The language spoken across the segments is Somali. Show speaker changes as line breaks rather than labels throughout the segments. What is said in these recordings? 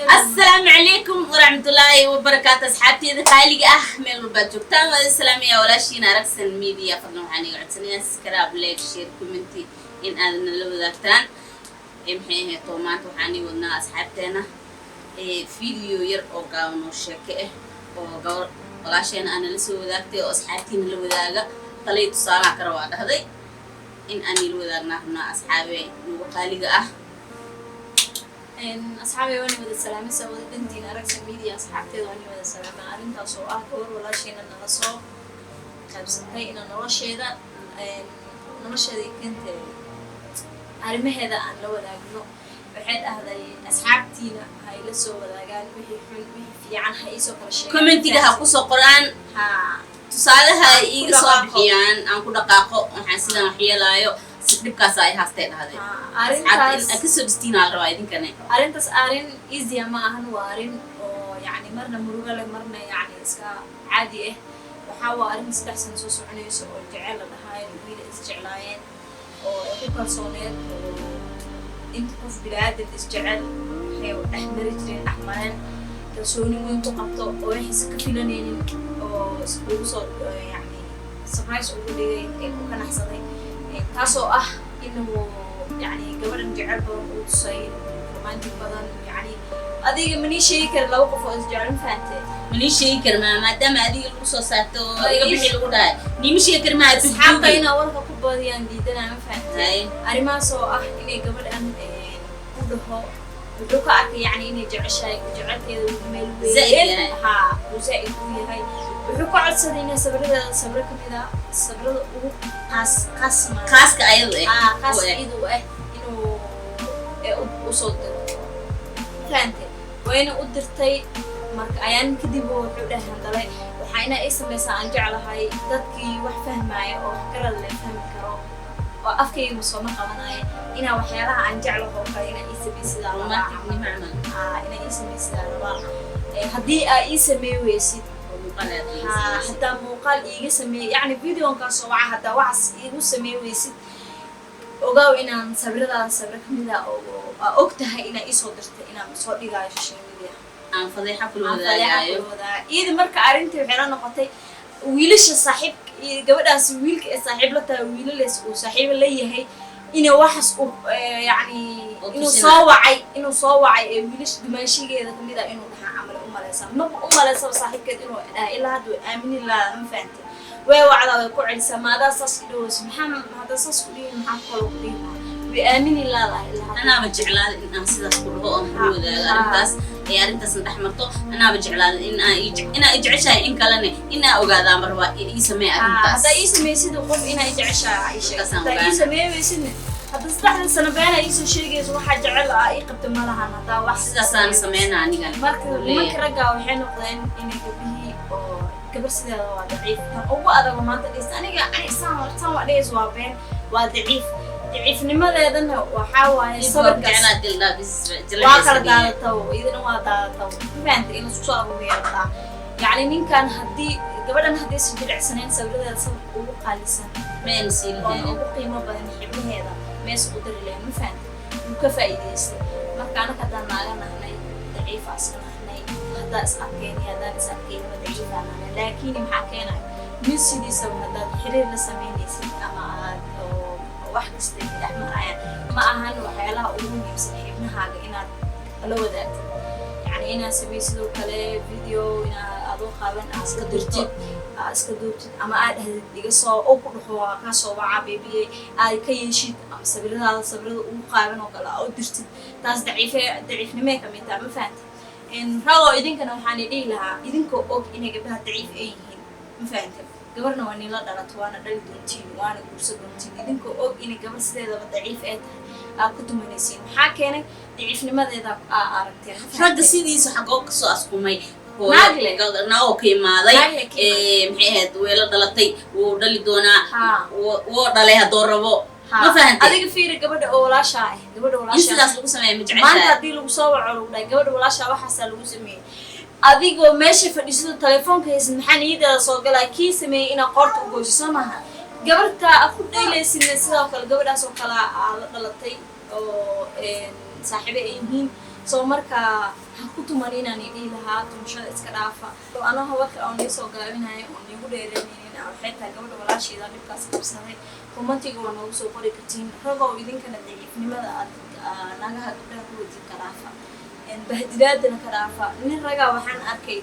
السلام عليكم ورحمة الله وبركاته أصحابتي إذا قايلة من الباجوكتان والسلامية ولا شيء ناركس الميديا فضلوا عني عدسني سكراب لايك شير كومنتي إن أذن لو ذاكتان إمحيه تومات وحني ودنا أصحابتنا فيديو ير أو قاونو شكله أو قول ولا شيء أنا لسه ذاكتي أصحابتي من لو ذاك طلعت صالح كروات هذي إن أني لو ذاكنا هنا أصحابي وقايلة
أصحابي وأنا بدي السلامة سويت بنتي ناركس الميديا أصحابتي وأنا بدي السلامة أنت سواء كور ولا شيء أنا نصو خمسة إن نرشة ذا نرشة ذي كنت أرمي هذا أن لو ذاقنو بحد هذا أصحابتي هاي لسه ولا قال به في عن حيسو كرشة
كومنتي ده قصة قرآن تصالح إيه صبحيان أنكو دقاقو وحاسين وحيا لايو سكريب كاساي هاستين هذا أرين أكسر دستين على روايدين كناه
أرين تس أرين إيزيا ما أهن وأرين يعني مرنا مروجة لمرنا يعني إسكا عادي إيه وحاول أرين استحسن سوسو عني يسوي الجعل هاي الويل إسجعلاين وكل صونير أنت كوف بلاد الإسجعل هي أحمر جرين أحمرين كسوني وأنتو قبضوا ويحس كفيلانين وسبوسو يعني سبرايز أولي كان أحسنين تاسو إنه يعني قبل نجعل وتصير رومانتيك بدن يعني أديك مني شيء كر لو قفوا إسجعلن فانتة
مني شيء كر ما دام أديك القصصاتو قبل الأولى نيم شيء كر ما
تجيبه حقينا ولا كبودي عندي ده أنا فانتة أريما سو إني قبل أن بدوك يعني إني جعشاي جعلت ميل
زائد
ها وزائد هاي wuxuu ka codsaday inay sabr kamida sabrada ugu qaaska
ayadu
qaas idu inuu soo diro faante wayna u dirtay marka ayaan kadib wuxuu dhahan dalay waxa ina ay sameeysan aan jeclahay dadkii wax fahmaayo oo garad la fahmi karo oo afkaygu soo ma qabanay ina waxyaalaha aan jeclahay oo kale ina ay sameeysan
romantic ni macna
ina ay sameeysan hadii ay sameeyaysid حتى مقال إيجي سمي يعني فيديو كاسو وع حتى وعس إيجو سمي ويسد وجاو إن صبر كميدا أو أكتها إن إيسو درت إن مصور إيجاي في الشيء ميديا
عن فضيحة كل هذا
إذا مرك أرنت وحنا نقطي ويلش الصاحب جود أس ويلك الصاحب لا ويلس وصاحب اللي هي إنه وحس يعني إنه صوّعي ويلش دمشق إذا كميدا إنه عمل أمالسا صاحب كده إنه إلا هذا آمن الله مفانتي وعلى كل سما هذا صص دوس محمد هذا صص كليه محمد كله وآمن الله لا
أنا بجعل إن أصير كله أمور ذا أرنتاس ندحمرتو أنا بجعل إن أجعل شيء إن كلني إن أوجد أمر ويسمى أرنتاس
هذا يسمى يسد وقف إن أجعل شيء هذا يسمى يسد هذا استحدث سنة بينا يسوي شيء يسوي حاجة على أي قبض مالها هذا واحد
سنة سمعنا عني قال
مرك رجع وحين قلنا إن به كبر سنة ضعيف هو هذا ما تدرس أنا سام ليش وابين وضعيف ضعيف لماذا إذا وحاول
صبر كعنا دلنا بس
واخر دارته إذا هو دارته فهمت إنه صعب ويرضى يعني مين كان هدي قبل أن هدي سجل سنين سوي هذا صبر وقالسا
ما نسيل
هذا قيمة بدن حبي هذا ما يسقط اللي ما فهمت وكفاية يست ما كان كذا ناقنا هناي ضعيف أصلا هناي هذا أسأكين هذا أسأكين ضعيف أنا لكن محكينا من سيدي سو هذا حرير لسمين يسد أما واحد استيقظ أحمر عيان ما أهان وحيلها أمور يمسك ابن حاجة إنا لو ذات يعني إنا سوي سلو كله فيديو إنا أدو خابن أسكدرتي أما هذا يقص أو كل هو كاسو وعبيبي كيشيد صبر وقابن وكلا أو درتي تاس ضعيف نميك من تعب فهمت إن هو إذن كانوا حاني لها إذن كو أوك إنه جبها ضعيف أيه مفهمت قبرنا واني لا دارت وانا دل دونتين وانا كورس دونتين إذن كو أوك إنه قبر سيدا ضعيف أيه كنت منسين حاكينا ضعيف لماذا إذا أردت
رد سيدي سحقوك سو أسكومي ناو كيماday maxay weela dhalatay wuu dhali doonaa wuu dhalay hadoo rabo ma fahantay
adiga fiir gabadha oo walaasha
sidaas lagu sameeyay majecesha
maanta hadii lagu soo waco lagu dhahay gabadha walaasha waxaas lagu sameeyay adigoo meesha fadhiisto telefoonka haysan maxaa niyadada soo galay kii sameeyay ina qorta u goojiso maaha gabarta aku dhaylaysin sidoo kale gabadhaas oo kala la dhalatay oo saaxiibo ay yihiin soo marka ha ku tumanina aan idii lahaa tumashada iska dhaafa oo anaha waqti aan soo gaabinayo oo nigu dheereeyeen aan xitaa gabadha walaasheeda dhibkaas qabsaday commentiga waa noogu soo qori kartiin ragoo idinkana daciifnimada aad nagaha gabdhaha ku wadi karaafa bahdilaadana karaafa nin ragaa waxaan arkay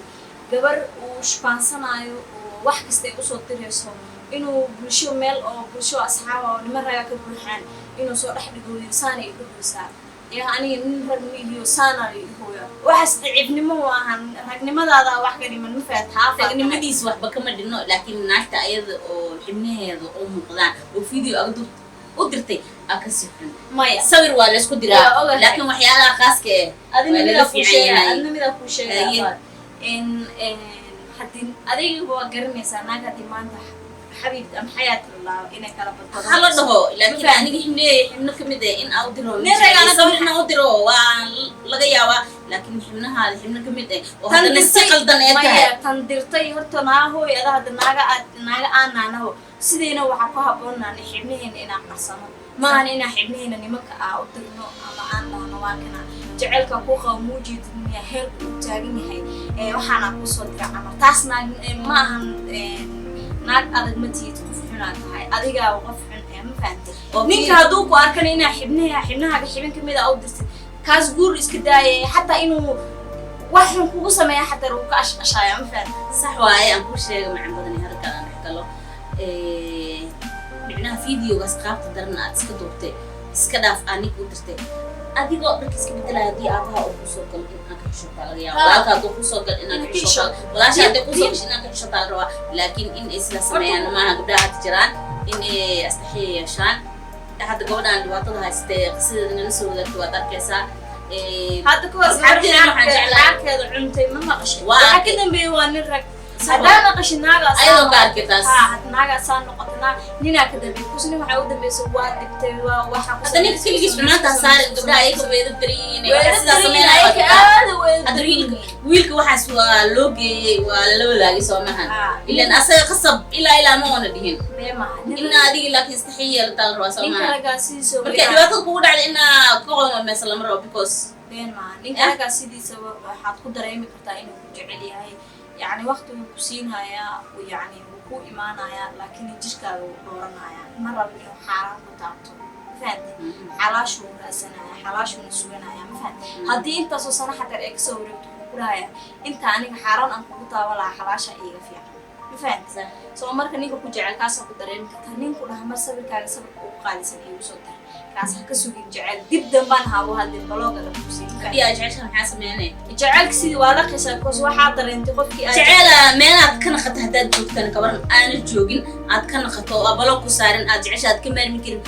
gabar uu shaqaansanayo oo wax kasta ay usoo dirayso inuu bulsho meel oo bulsho asxaab oo niman ragaa ka buuxaan inuu soo dhex dhigo wiilsaan ay dhigaysaa يعني نرد ميليو سنة هو واحد ضعيفني واحد رجني هذا واحد من مفتاح
رجني ما ديس واحد بكمل إنه لكن ناشتا أيضا وحبني هذا مقدار وفيديو أقدر قدرتي أكسفن
ما
صور ولا إيش قدرة لكن وحياة خاص كه
هذا ميدا كوشة إن حتى هذا هو قرني سنة قدي ما أنت حبيبتي أم حياة الله إنك على بطل
هلا ده لكن أنا حنا كمدة إن أودره أنا كمان حنا أودره ولقيا لكن حنا هذا حنا كمدة وهذا نستقل دنيتها
تندرتي هرتنا هو هذا ناقة أنا هو سيدنا وحقها بونا نحبنيهن إن قرصنا ما أنا حبنيهن نمك أودرنا أما أنا نواكنا جعلك كوخا موجود من هير وتاجني هاي وحنا قصود كعمر تاسنا ما هن naag adag ma tiid qof xunaa tahay adiga qof xun ma fahamtay ninka haduu ku arkan inaa xibnaha xibin kamid ah oo dirtay kaas guur iska daayay hatta inuu wax xun kugu sameeyo hatta uu ka ashqashaya ma fahamtay
sax waaye aan ku sheegay macaan badan halka aan xigalo bicnaha fiidiyogaas qaabta daran aad iska duubtay iska dhaaf anig u dirtay adigoo dharka iska beddelaya haddii aabaha uu kusoo gal in aan ka xishootaa laga yaaba walaalka hadduu kusoo gal in aan ka xishootaa walaasha haddii kusoo gasho in aan ka xishootaa la rabaa laakiin in ay isla sameeyaan maaha gabdhaha hadda jiraan in ay astaxiya yeeshaan hadda gabadhaan dhibaatada haystee qisideeda nala soo wadaagtay waad arkaysaa
hadda ka hor asxaabteeda waxaan jeclaa xaalkeeda cuntay ma maqashay waxa ka dambeeyay waa nin rag هذا نقش ناقة
أيوة كاركتاس
ناقة صار نقطنا نينا كده بيكوس نيم حاول دم يسوى دكتور وحق
هذا نيك كل جسم ناتا صار قبل أيك وبيد برين أدرين ويلك وحس ولوجي ولا يسومها إلا أصلا قصب إلا ما هو ندهين إن هذه لكن استحيل تغروا سومها مركز الوقت كود على إن قوم مثلا مرة بيكوس
بين ما نيك أنا قصدي سوى حط قدر أيمي كرتاين وجعلي هاي يعني وقت وكسينها يا ويعني وكو إيمانها يا لكن يجيش كانوا دورنا يا مرة بينه حرام وتعبته فهمت حلاش وراسنا حلاش ونسوينا يا فهمت هدي أنت صوصنا حتى إكس وربط كلها أنت عنك حرام أنك كتاب ولا حلاش أي فيها فهمت سو مرة نيجي كوجعل كاسة كدرين كتنين كلها مرسبة كاسة وقالي سنين وصوتها كاسة كسوين جعل جدا بنها وهذا البلاغة الموسيقى
يا جعلها حاسة ماني
جعلك سيد ولا قصة كوس وحاضر أنت قفك
جعل مانا كنا خدت هداد جوكتنا كبرنا أنا جوجين عاد كنا خدوا بلاغ كسارن عاد جعش عاد كمان ممكن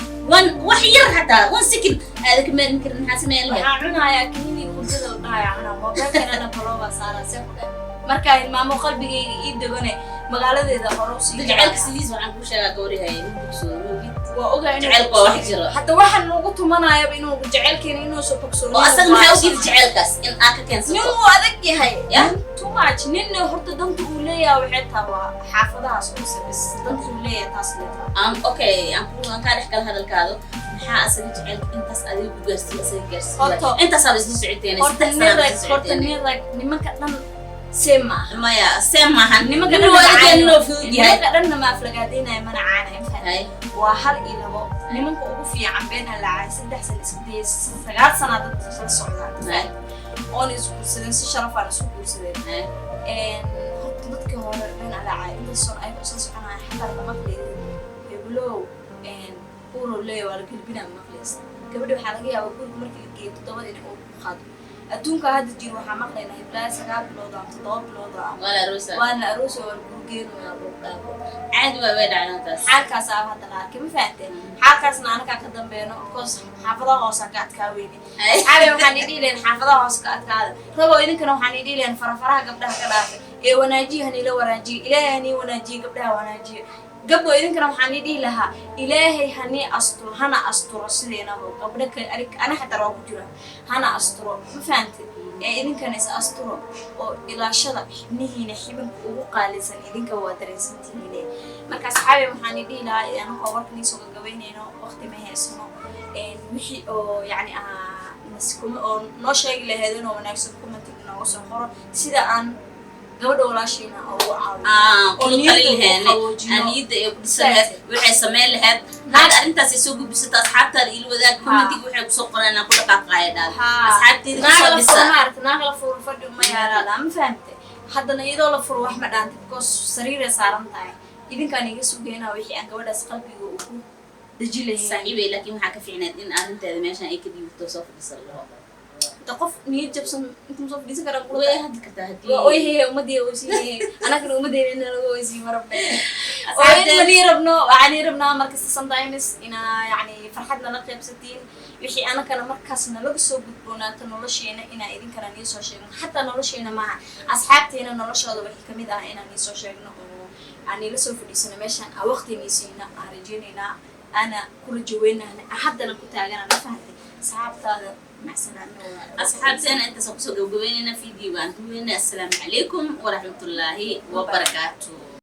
وحير حتى وان سكن هذا كمان ممكن حاسة ماني عنا يا كنيني كنت ذا عنا ما بقى أنا بلاغ صار سفر marka ilmaamo qalbigayga ii dagane magaaladeeda hore u sii jacaylka sidiis waxaan ku sheegaa gowri hay inuu bogsoodo
waa ogaa
jacaylka wax jiro
hatta waxaan ugu tumanayaa inuu jacaylkeena inuu soo bogsoodo
oo asaga maxay u diiday jacaylkaas in aad ka keensato
nin uu adag yahay too much nin horta dantu uu leeyahay waxay tahay xaafadahaas oo sabis dantu uu leeyahay taas leeyahay
okay aan ka dhex kala hadalkaado maxaa asaga jacaylka intaas adiga ku gaarsiiyay asaga gaarsiiyay intaas aad isla socoteen
horta nimanka dhan سمع
مايا سمع
هني ما قدرنا
نعاني ما
قدرنا ما أفلقاتنا ما نعاني فهاي وهر إلى هو نمك وقفي عم بينها العايس ده حسن إسكتي سجاد سنة تصل أنا سكول سدين شرف على سكول سدين إن خطبتك هو بين على عايس بس أنا أساس أنا حتى لما مقلي يقولوا إن قولوا لي ولا كل بنا مقليس قبل حلقة أو كل مرة كي تطور إنه خاطر adduunka hadda jiro waxaa maqlaynaa hiblaa 9 bilood ama 7 bilood waana aroos oo gurgeedu waa dhaqaaqo
caadi waa way dhacdantaas
xaalkaas ah hadda la arkay ma fahanteen xaalkaasna anaga ka dambeeno because xaafadaha hoos ka adkaa weeyni xaabe waxaan idin leen xaafadaha hoos ka adkaada rabo idinkana waxaan idin leen farafaraha gabdhaha ka dhaafay ee wanaajiyahan ila wanaajiyo ilaahay wanaajiyo gabdhaha wanaajiyo gabdho idinkana waxaan idin lahaa ilaahay hani asturo hana asturo sideena gabdha ana xataa waa ku jira hana asturo ma fahanteen ee idinkana is asturo oo ilaashada xibnihiina xibinka ugu qaalisan idinka waa dareensantihiin marka saxaabe waxaan idin lahaa inaan ka warkani soo gabaynayno waqti ma heesano wixii oo yani مسكوم أو نشاي لهذين وناكسب كومنتين أو سخرة سيدا عن gabadha walaashayna oo caawiyo
oo niyadda aniyada ay ku dhisaneed waxay sameyn lahayd naad arintaas ay soo gudbisata asxaabtaada ila wadaag commentiga waxay ku soo qoraan ku dhaqaaqayaan asxaabteeda ku soo dhisa
naagala furo fadhi uma yaaraada ma fahamtay haddana iyadoo la furo wax ma dhaanta because sariiray saaran tahay idinkaan iga sugeynaa wixii aan gabadhaas qalbiga u ku daji lahayn
saaxiibay laakiin waxaa ka fiicneed in arinteeda meeshan ay ka dhiibto soo fadhisan lahaa
qof niyad jabsan inta soo fadhiisan kara
way hadda kartaa hadii
way hay umadii oo siiyay anagana umadeena lagu weysi marabay asxaabtani rabnaa marka sometimes ina yani farxadna la qaybsatiin wixii anagana markaasna lagu soo gudboonaato nolosheena ina idin kala nii soo sheegno hatta nolosheena ma asxaabteena noloshooda wixii kamid ah inaan nii soo sheegno oo aan la soo fadhiisano meeshan waqtigiisina aan rajeynayna ana ku rajaweynaa haddana ku taagana ma fahamtay asxaabtaada
أصحابتنا أنت سوف تسوي فيديو وأنتم السلام عليكم ورحمة الله وبركاته.